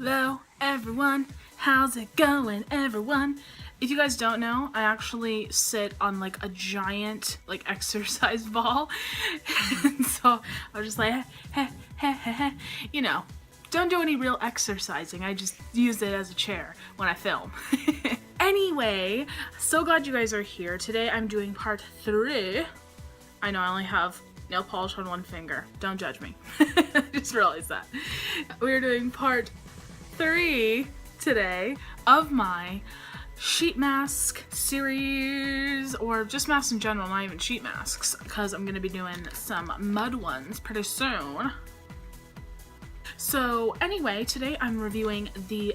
Hello everyone, how's it going everyone? If you guys don't know, I actually sit on like a giant like exercise ball and so I was just like you know, don't do any real exercising, I just use it as a chair when I film. Anyway, so glad you guys are here. Today I'm doing part 3. I know I only have nail polish on one finger, don't judge me. I just realized that. We're doing part 3 today of my sheet mask series, or just masks in general, not even sheet masks, because I'm going to be doing some mud ones pretty soon. So anyway, today I'm reviewing the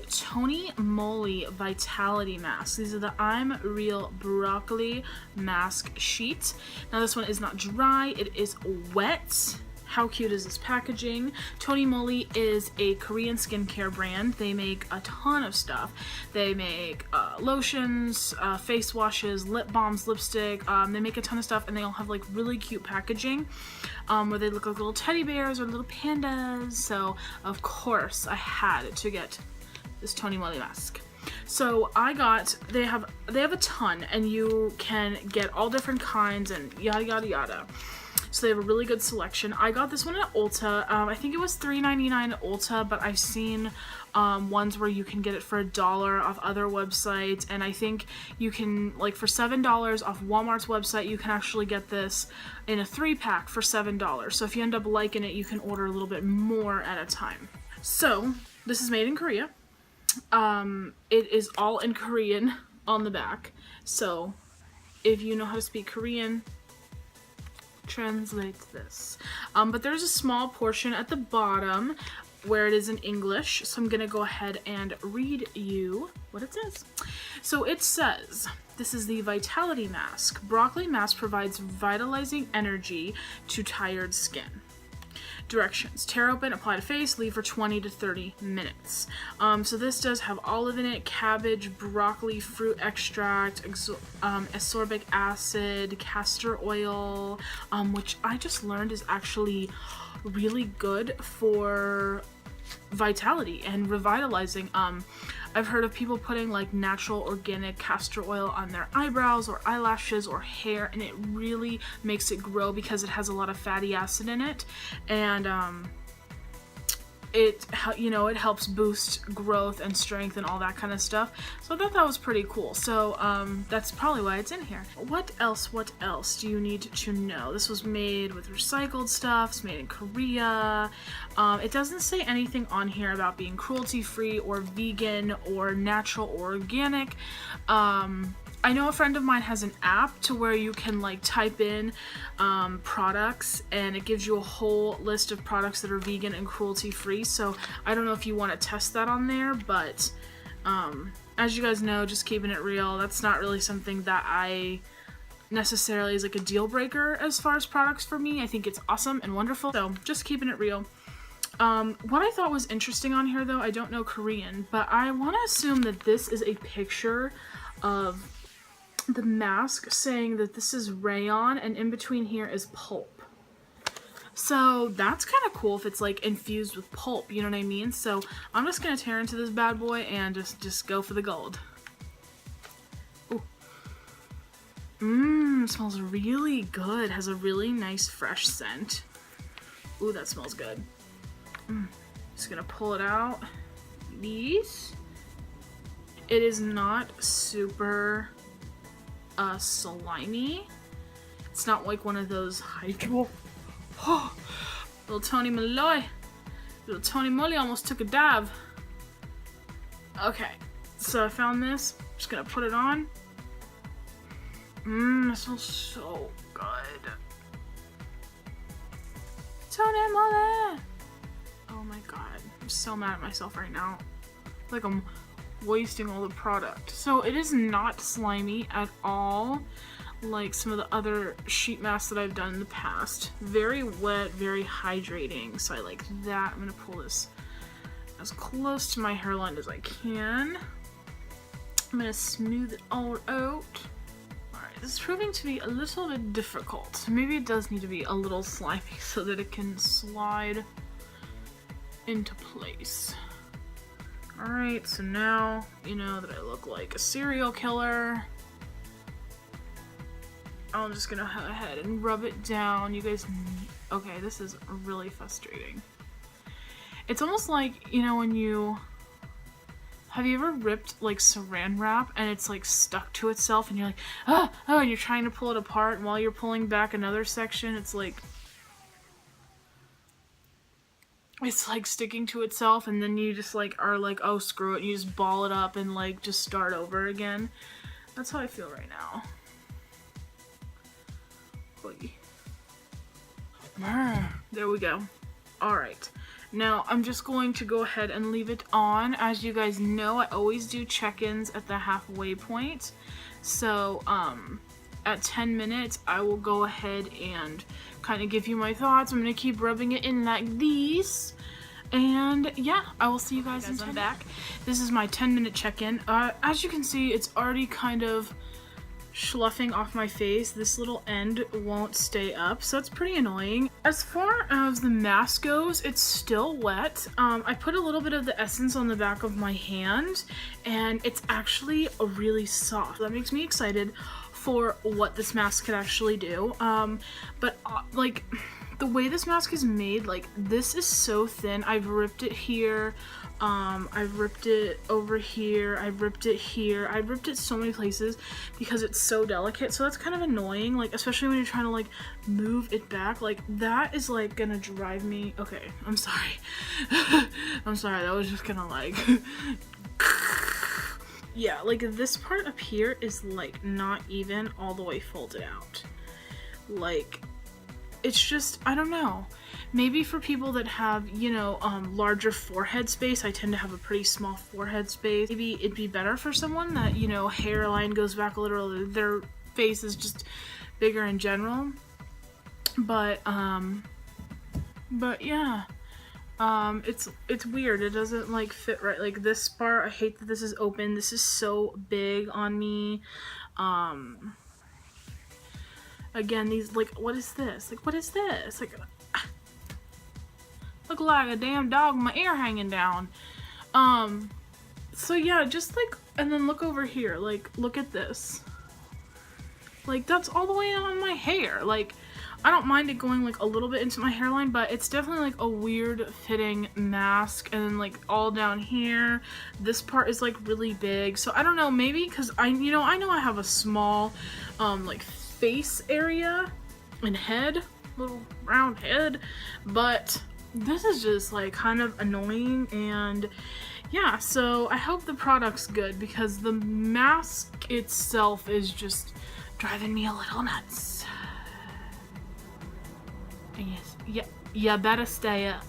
Moly Vitality Mask. These are the I'm Real Broccoli Mask Sheets. Now this one is not dry, it is wet. How cute is this packaging? Moly is a Korean skincare brand. They make a ton of stuff. They make lotions, face washes, lip balms, lipstick. They make a ton of stuff, and they all have like really cute packaging where they look like little teddy bears or little pandas. So of course I had to get this Moly mask. So I got, they have a ton, and you can get all different kinds and yada yada yada. So they have a really good selection. I got this one at Ulta. I think it was $3.99 at Ulta, but I've seen ones where you can get it for $1 off other websites, and I think you can, like for $7 off Walmart's website, you can actually get this in a 3-pack for $7. So if you end up liking it, you can order a little bit more at a time. So this is made in Korea. It is all in Korean on the back. So if you know how to speak Korean, translate this. But there's a small portion at the bottom where it is in English, so I'm gonna go ahead and read you what it says. So it says, this is the Vitality Mask. Broccoli mask provides vitalizing energy to tired skin. Directions: tear open, apply to face, leave for 20 to 30 minutes. So this does have olive in it, cabbage, broccoli, fruit extract, ascorbic acid, castor oil, which I just learned is actually really good for vitality and revitalizing. I've heard of people putting like natural organic castor oil on their eyebrows or eyelashes or hair, and it really makes it grow because it has a lot of fatty acid in it, and it helps boost growth and strength and all that kind of stuff. So I thought that was pretty cool. So that's probably why it's in here. What else do you need to know? This was made with recycled stuff. It's made in Korea. It doesn't say anything on here about being cruelty-free or vegan or natural or organic. I know a friend of mine has an app to where you can like type in products, and it gives you a whole list of products that are vegan and cruelty free. So I don't know if you want to test that on there, but as you guys know, just keeping it real, that's not really something that I necessarily is like a deal breaker as far as products for me. I think it's awesome and wonderful, so just keeping it real. What I thought was interesting on here, though, I don't know Korean, but I want to assume that this is a picture of the mask saying that this is rayon, and in between here is pulp. So that's kind of cool if it's like infused with pulp, you know what I mean? So I'm just gonna tear into this bad boy and just go for the gold. Ooh. Smells really good. Has a really nice fresh scent. Ooh, that smells good. Just gonna pull it out. These. It is not super slimy. It's not like one of those hydro. Oh, little Moly almost took a dive. Okay, so I found this. I'm just gonna put it on. It smells so good. Moly. Oh my god, I'm so mad at myself right now. Like I'm wasting all the product. So it is not slimy at all like some of the other sheet masks that I've done in the past. Very wet, very hydrating, so I like that. I'm gonna pull this as close to my hairline as I can. I'm gonna smooth it all out. Alright, this is proving to be a little bit difficult. Maybe it does need to be a little slimy so that it can slide into place. Alright, so now you know that I look like a serial killer. I'm just gonna go ahead and rub it down. You guys, okay, this is really frustrating. It's almost like, you know, when you, have you ever ripped like saran wrap and it's like stuck to itself and you're like, oh, and you're trying to pull it apart, and while you're pulling back another section, it's like sticking to itself, and then you just like are like, oh, screw it, and you just ball it up and like just start over again. That's how I feel right now. There we go. Alright, now I'm just going to go ahead and leave it on. As you guys know, I always do check-ins at the halfway point. So at 10 minutes I will go ahead and kind of give you my thoughts. I'm going to keep rubbing it in like this. And yeah, I will see you guys in 10 minutes. I'm back. This is my 10-minute check-in. As you can see, it's already kind of sloughing off my face. This little end won't stay up, so it's pretty annoying. As far as the mask goes, it's still wet. I put a little bit of the essence on the back of my hand, and it's actually really soft. That makes me excited for what this mask could actually do. But like, the way this mask is made, like, this is so thin. I've ripped it here. I've ripped it over here, I've ripped it here, I've ripped it so many places because it's so delicate, so that's kind of annoying, like, especially when you're trying to, like, move it back. Like, that is, like, gonna drive me, okay, I'm sorry, I'm sorry, that was just gonna, like, yeah, like, this part up here is, like, not even all the way folded out, like, it's just, I don't know. Maybe for people that have, you know, larger forehead space. I tend to have a pretty small forehead space. Maybe it'd be better for someone that, you know, hairline goes back a little, their face is just bigger in general. But yeah. It's weird. It doesn't, like, fit right. Like, this part, I hate that this is open. This is so big on me. Again, these, like, what is this? Like, what is this? Like, look like a damn dog with my ear hanging down. So yeah, just like, and then look over here, like, look at this. Like, that's all the way on my hair. Like, I don't mind it going, like, a little bit into my hairline, but it's definitely, like, a weird fitting mask. And then, like, all down here, this part is, like, really big. So I don't know, maybe because I know I have a small, like, face area and head, little round head, but this is just, like, kind of annoying. And yeah, so I hope the product's good because the mask itself is just driving me a little nuts. And yes, yeah, you better stay up,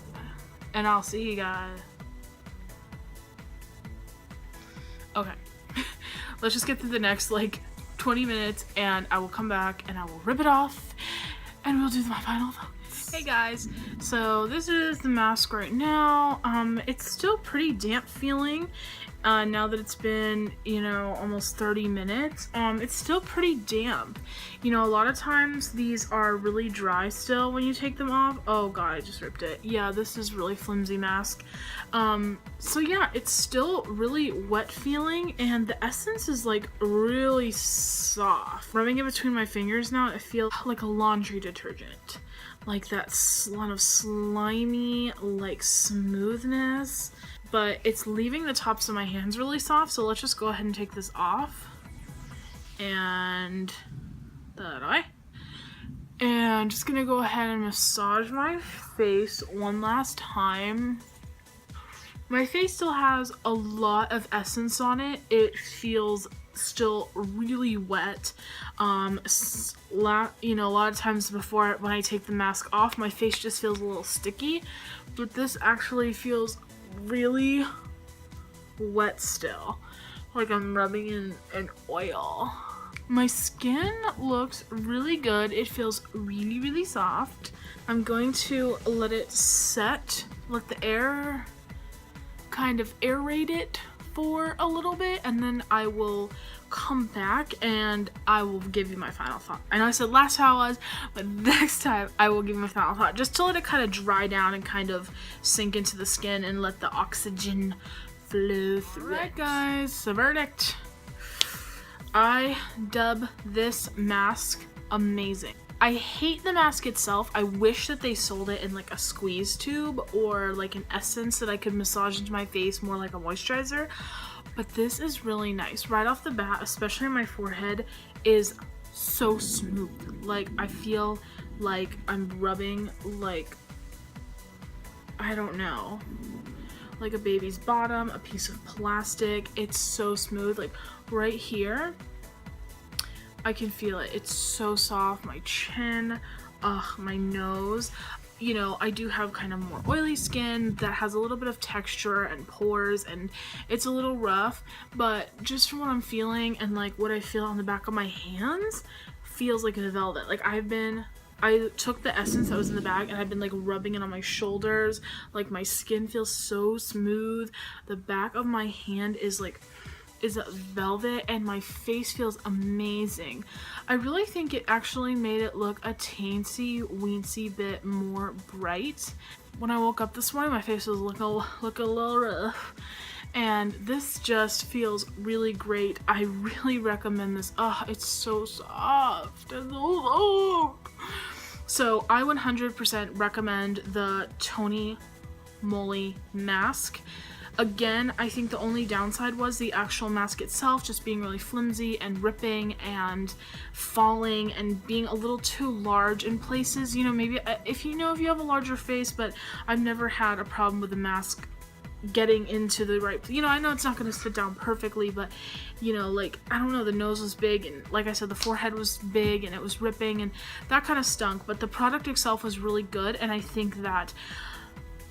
and I'll see you guys. Okay, let's just get through the next, like, 20 minutes, and I will come back and I will rip it off and we'll do my final thoughts. Hey guys, so this is the mask right now. It's still pretty damp feeling now that it's been, you know, almost 30 minutes. It's still pretty damp. You know, a lot of times these are really dry still when you take them off. Oh god, I just ripped it. Yeah, this is really flimsy mask. So yeah, it's still really wet feeling, and the essence is, like, really soft. Rubbing it between my fingers now, it feels like a laundry detergent. Like that lot of slimy, like, smoothness. But it's leaving the tops of my hands really soft, so let's just go ahead and take this off. And that eye. And just gonna go ahead and massage my face one last time. My face still has a lot of essence on it. It feels still really wet. You know, a lot of times before, when I take the mask off, my face just feels a little sticky, but this actually feels really wet still, like I'm rubbing in an oil. My skin looks really good. It feels really, really soft. I'm going to let it set, let the air kind of aerate it for a little bit, and then I will come back and I will give you my final thought. I know I said last time I was, but next time I will give you my final thought, just to let it kind of dry down and kind of sink into the skin and let the oxygen flow through. Alright guys, the verdict. I dub this mask amazing. I hate the mask itself. I wish that they sold it in like a squeeze tube or like an essence that I could massage into my face more like a moisturizer. But this is really nice. Right off the bat, especially on my forehead, is so smooth. Like I feel like I'm rubbing like, I don't know, like a baby's bottom, a piece of plastic. It's so smooth. Like right here, I can feel it. It's so soft. My chin, my nose. You know, I do have kind of more oily skin that has a little bit of texture and pores, and it's a little rough, but just from what I'm feeling and like what I feel on the back of my hands, feels like a velvet. Like I took the essence that was in the bag and I've been like rubbing it on my shoulders. Like my skin feels so smooth. The back of my hand is velvet and my face feels amazing. I really think it actually made it look a teensy weensy bit more bright. When I woke up this morning, my face was looking a little rough, and this just feels really great. I really recommend this. Oh, it's so soft and so soft. So I 100% recommend the Tony Moly mask. Again, I think the only downside was the actual mask itself just being really flimsy and ripping and falling and being a little too large in places. You know, maybe if you have a larger face, but I've never had a problem with the mask getting into the right, you know, I know it's not going to sit down perfectly, but you know, like, I don't know, the nose was big, and like I said, the forehead was big and it was ripping and that kind of stunk, but the product itself was really good. And I think that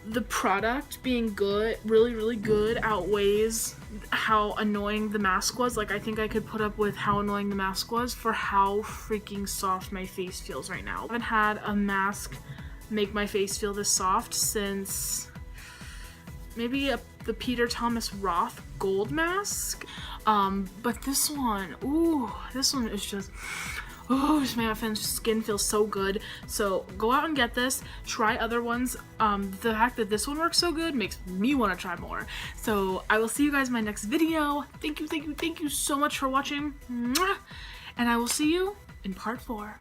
the product being good, really good, outweighs how annoying the mask was. Like, I think I could put up with how annoying the mask was for how freaking soft my face feels right now. I haven't had a mask make my face feel this soft since maybe the Peter Thomas Roth gold mask. But this one, ooh, this one is just, oh, just made my skin feel so good. So go out and get this. Try other ones. The fact that this one works so good makes me want to try more. So I will see you guys in my next video. Thank you so much for watching. Mwah! And I will see you in part 4.